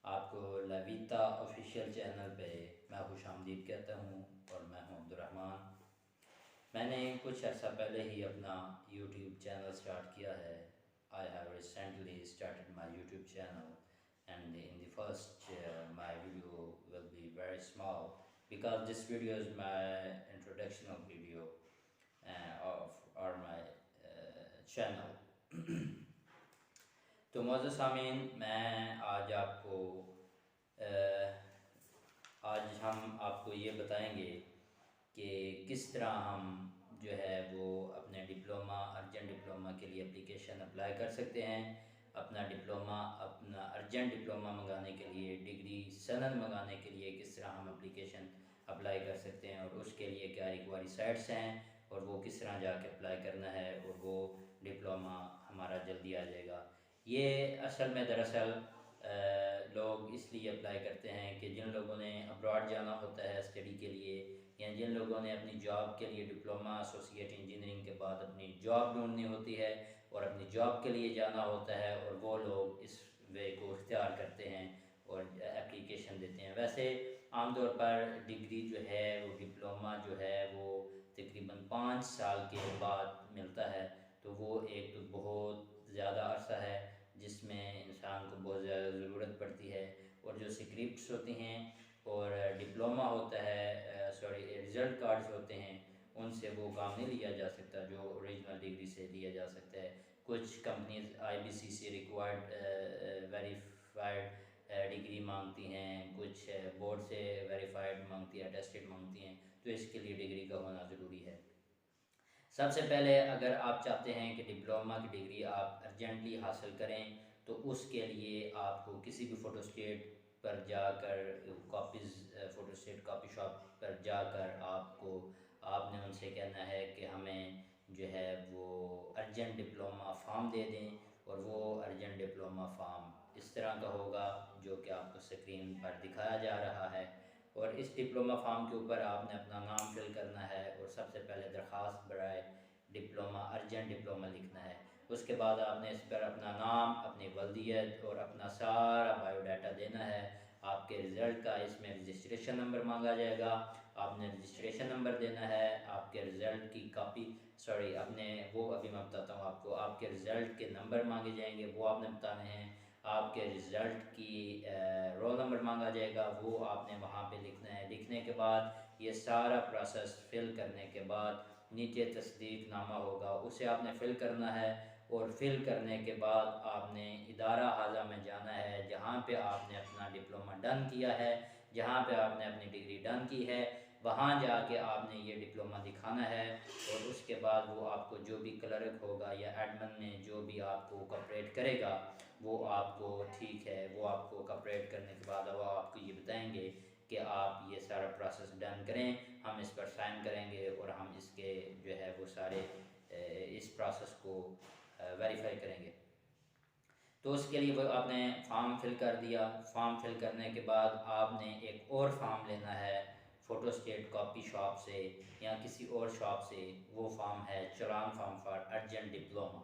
आपको लविता official channel पे मैं खुशामदीद कहता हूँ और मैं हूँ अब्दुर्रहमान। मैंने कुछ अर्सा पहले ही अपना यूट्यूब चैनल स्टार्ट किया है। I have recently started my YouTube channel and in the first my video will be very small because this video is my introductional video of or my channel। तो मौजूद सामीन, मैं आज आपको आज हम आपको ये बताएंगे कि किस तरह हम जो है वो अपने डिप्लोमा अर्जेंट डिप्लोमा के लिए एप्लीकेशन अप्लाई कर सकते हैं। अपना अर्जेंट डिप्लोमा मंगाने के लिए, डिग्री सनद मंगाने के लिए किस तरह हम एप्लीकेशन अप्लाई कर सकते हैं और उसके लिए क्या रिक्वायरी साइट्स हैं और वो किस तरह जाके अप्लाई करना है और वो डिप्लोमा हमारा जल्दी आ जाएगा। ये असल में दरअसल लोग इसलिए अप्लाई करते हैं कि जिन लोगों ने अब्रॉड जाना होता है स्टडी के लिए, या जिन लोगों ने अपनी जॉब के लिए डिप्लोमा एसोसिएट इंजीनियरिंग के बाद अपनी जॉब ढूंढनी होती है और अपनी जॉब के लिए जाना होता है, और वो लोग इस वे को इख्तियार करते हैं और एप्लीकेशन देते हैं। वैसे आमतौर पर डिग्री जो है वो डिप्लोमा जो है वो तकरीबन 5 साल के बाद मिलता है, तो वो एक तो बहुत ज़्यादा अरसा है जिसमें इंसान को बहुत ज़्यादा ज़रूरत पड़ती है। और जो स्क्रिप्ट्स होती हैं और डिप्लोमा होता है, रिज़ल्ट कार्ड्स होते हैं, उनसे वो काम नहीं लिया जा सकता जो ओरिजिनल डिग्री से लिया जा सकता है। कुछ companies IBCC required verified degree मांगती हैं, कुछ बोर्ड से वेरीफाइड मांगती है, अटेस्टेड मांगती हैं, तो इसके लिए डिग्री का होना ज़रूरी है। सबसे पहले अगर आप चाहते हैं कि डिप्लोमा की डिग्री आप अर्जेंटली हासिल करें, तो उसके लिए आपको किसी भी फ़ोटोस्टेट पर जाकर फ़ोटोस्टेट कॉपी शॉप पर जाकर आपने उनसे कहना है कि हमें जो है वो अर्जेंट डिप्लोमा फ़ार्म दे दें, और वो अर्जेंट डिप्लोमा फ़ार्म इस तरह का होगा जो कि आपको स्क्रीन पर दिखाया जा रहा है। और इस डिप्लोमा फॉर्म के ऊपर आपने अपना नाम फिल करना है और सबसे पहले दरख्वास्त बराए डिप्लोमा अर्जेंट डिप्लोमा लिखना है। उसके बाद आपने इस पर अपना नाम, अपनी वल्दियत और अपना सारा बायोडाटा देना है। आपके रिज़ल्ट का इसमें रजिस्ट्रेशन नंबर मांगा जाएगा, आपने रजिस्ट्रेशन नंबर देना है। आपके रिज़ल्ट की कापी अपने वो अभी मैं बताता हूँ आपको। आपके रिज़ल्ट के नंबर मांगे जाएंगे, वो आपने बताने हैं। आपके रिज़ल्ट की रोल नंबर मांगा जाएगा, वो आपने वहाँ पे लिखना है। लिखने के बाद ये सारा प्रोसेस फिल करने के बाद नीचे तस्दीक नामा होगा, उसे आपने फ़िल करना है। और फिल करने के बाद आपने इदारा हाजा में जाना है जहाँ पे आपने अपना डिप्लोमा डन किया है, जहाँ पे आपने अपनी डिग्री डन की है, वहाँ जाके आपने ये डिप्लोमा दिखाना है। और उसके बाद वो आपको जो भी क्लर्क होगा या एडमिन में जो भी आपको कोऑपरेट करेगा, वो आपको ठीक है, वो आपको कोऑपरेट करने के बाद वो आपको ये बताएंगे कि आप ये सारा प्रोसेस डन करें, हम इस पर साइन करेंगे और हम इसके जो है वो सारे इस प्रोसेस को वेरीफाई करेंगे। तो उसके लिए वो आपने फॉर्म फिल कर दिया। फॉर्म फिल करने के बाद आपने एक और फॉर्म लेना है फ़ोटोस्टेट कॉपी शॉप से या किसी और शॉप से। वो फॉर्म है चलान फॉर्म फॉर अर्जेंट डिप्लोमा।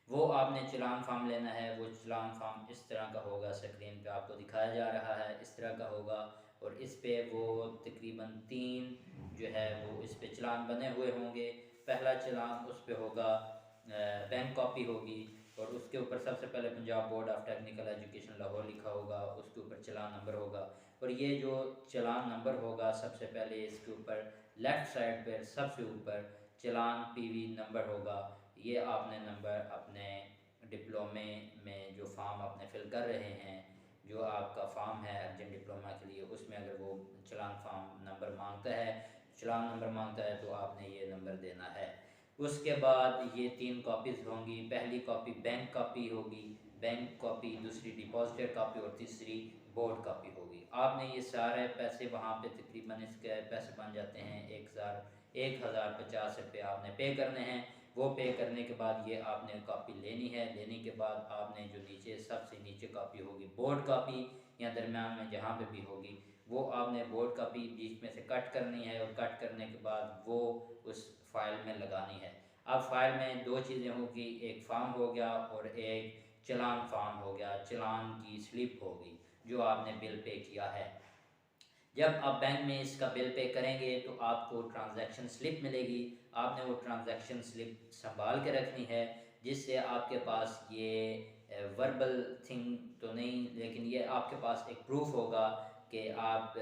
वो आपने चलान फार्म लेना है। वो चलान फार्म इस तरह का होगा, स्क्रीन पे आपको दिखाया जा रहा है, इस तरह का होगा। और इस पे वो तकरीबन 3 जो है वो इस पे चलान बने हुए होंगे। पहला चलान उस पे होगा, बैंक कॉपी होगी, और उसके ऊपर सबसे पहले Punjab board of technical education Lahore लिखा होगा, उसके ऊपर चलान नंबर होगा। और ये जो चलान नंबर होगा, सबसे पहले इसके ऊपर लेफ़्ट साइड पर सबसे ऊपर चलान PV नंबर होगा। ये आपने नंबर अपने डिप्लोमे में जो फॉर्म आपने फिल कर रहे हैं, जो आपका फॉर्म है अर्जेंट डिप्लोमा के लिए, उसमें अगर वो चलान फॉर्म नंबर मांगता है, चलान नंबर मांगता है, तो आपने ये नंबर देना है। उसके बाद ये 3 कॉपीज़ होंगी। पहली कॉपी बैंक कॉपी होगी, बैंक कॉपी, दूसरी डिपॉजिटर कॉपी और तीसरी बोर्ड कॉपी होगी। आपने ये सारे पैसे वहाँ पे तकरीबन इसके पैसे बन जाते हैं 1050 रुपये आपने पे करने हैं। वो पे करने के बाद ये आपने कॉपी लेनी है। लेने के बाद आपने जो नीचे सबसे नीचे कॉपी होगी बोर्ड कॉपी, या दरमियान में जहाँ पे भी होगी, वो आपने बोर्ड कॉपी बीच में से कट करनी है। और कट करने के बाद वो उस फाइल में लगानी है। अब फाइल में 2 चीज़ें होगी, एक फॉर्म हो गया और एक चलान फॉर्म हो गया, चलान की स्लिप होगी जो आपने बिल पे किया है। जब आप बैंक में इसका बिल पे करेंगे तो आपको ट्रांजैक्शन स्लिप मिलेगी। आपने वो ट्रांजैक्शन स्लिप संभाल के रखनी है, जिससे आपके पास ये वर्बल थिंग तो नहीं, लेकिन ये आपके पास एक प्रूफ होगा कि आप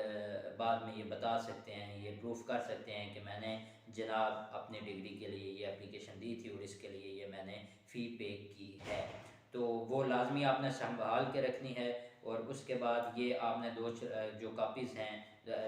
बाद में ये बता सकते हैं, ये प्रूफ कर सकते हैं कि मैंने जनाब अपनी डिग्री के लिए ये एप्लीकेशन दी थी और इसके लिए ये मैंने फ़ी पे की है। तो वो लाजमी आपने संभाल के रखनी है। और उसके बाद ये आपने जो कापीज़ हैं,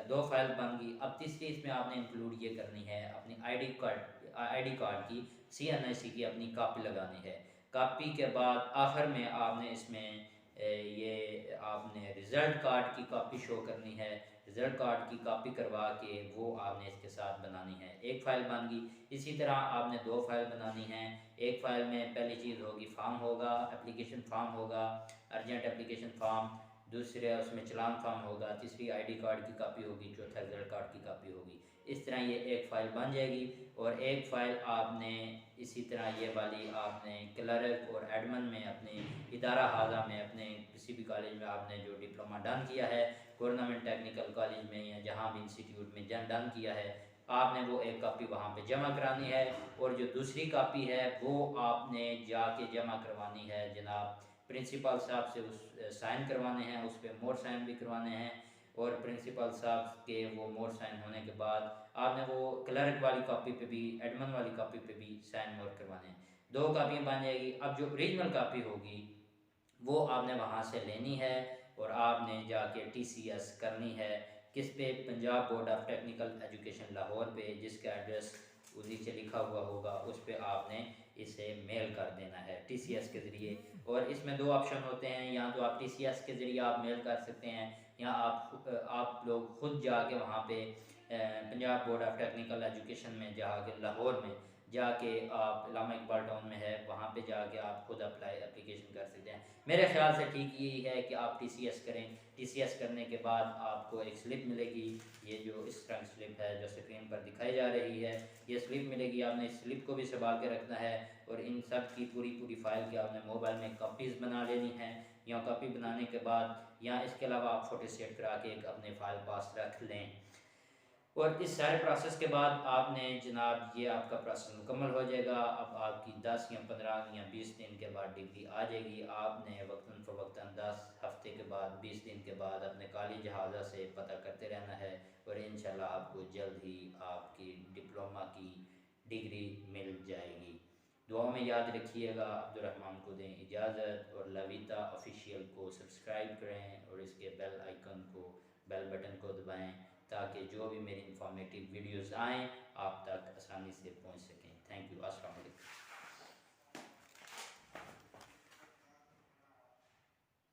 दो फाइल बन गई। अब तीसरी इसमें आपने इंक्लूड ये करनी है अपनी आईडी कार्ड की, CNIC की अपनी कापी लगानी है। कापी के बाद आखिर में आपने इसमें ये आपने रिज़ल्ट कार्ड की कापी शो करनी है। रिज़ल्ट कार्ड की कापी करवा के वो आपने इसके साथ बनानी है। एक फ़ाइल बन गई। इसी तरह आपने दो फाइल बनानी है। एक फ़ाइल में पहली चीज़ होगी फार्म होगा, एप्लीकेशन फार्म होगा, अर्जेंट एप्लीकेशन फार्म। दूसरे उसमें चलान फार्म होगा। तीसरी आईडी कार्ड की कापी होगी। चौथा रिजल्ट कार्ड की कापी होगी। इस तरह ये एक फ़ाइल बन जाएगी। और एक फ़ाइल आपने इसी तरह ये वाली आपने क्लर्क और एडमिन में अपने इदारा हाजा में अपने किसी भी कॉलेज में आपने जो डिप्लोमा डन किया है, गवर्नमेंट टेक्निकल कॉलेज में या जहाँ भी इंस्टीट्यूट में डन किया है, आपने वो एक कापी वहाँ पे जमा करानी है। और जो दूसरी कापी है वो आपने जाके जमा करवानी है जनाब प्रिंसिपल साहब से, उस साइन करवाने हैं, उस पर मोर साइन भी करवाने हैं। और प्रिंसिपल साहब के वो मोर साइन होने के बाद आपने वो क्लर्क वाली कॉपी पे भी, एडमिन वाली कॉपी पे भी साइन मोर करवाने हैं। दो कापियाँ बन जाएगी। अब जो ओरिजिनल कापी होगी वो आपने वहाँ से लेनी है और आपने जाके TCS करनी है। किस पे? Punjab board of technical education Lahore पे, जिसका एड्रेस नीचे लिखा हुआ होगा, उस पर आपने इसे मेल कर देना है TCS के ज़रिए। और इसमें दो ऑप्शन होते हैं, या तो आप TCS के ज़रिए आप मेल कर सकते हैं, या आप लोग खुद जाके वहाँ पे Punjab board of technical education में जाके लाहौर में जाके, आप इलामा इकबाल टाउन में है, वहाँ पे जाके आप खुद एप्लीकेशन कर सकते हैं। मेरे ख्याल से ठीक यही है कि आप TCS करें। TCS करने के बाद आपको एक स्लिप मिलेगी, ये जो इस तरह स्लिप है जो स्क्रीन पर दिखाई जा रही है, ये स्लिप मिलेगी। आपने इस स्लिप को भी संभाल के रखना है। और इन सब की पूरी फाइल की आपने मोबाइल में कापीज़ बना लेनी है। या कापी बनाने के बाद, या इसके अलावा आप फ़ोटो सेट करा के एक अपने फाइल पास रख लें। और इस सारे प्रोसेस के बाद आपने जनाब ये आपका प्रोसेस मुकम्मल हो जाएगा। अब आपकी 10 या 15 या 20 दिन के बाद डिग्री आ जाएगी। आपने वक्तन फ़वक्तन 10 हफ्ते के बाद, 20 दिन के बाद अपने कॉलेज हाजा से पता करते रहना है। और इंशाल्लाह आपको जल्द ही आपकी डिप्लोमा की डिग्री मिल जाएगी। दुआ में याद रखिएगा। अब्दुर्रहमान को दें इजाज़त, और लविता ऑफिशियल को सब्सक्राइब करें और इसके बेल आइकन को, बेल बटन को दबाएं, ताकि जो भी मेरी इंफॉर्मेटिव वीडियोस आएँ आप तक आसानी से पहुंच सकें।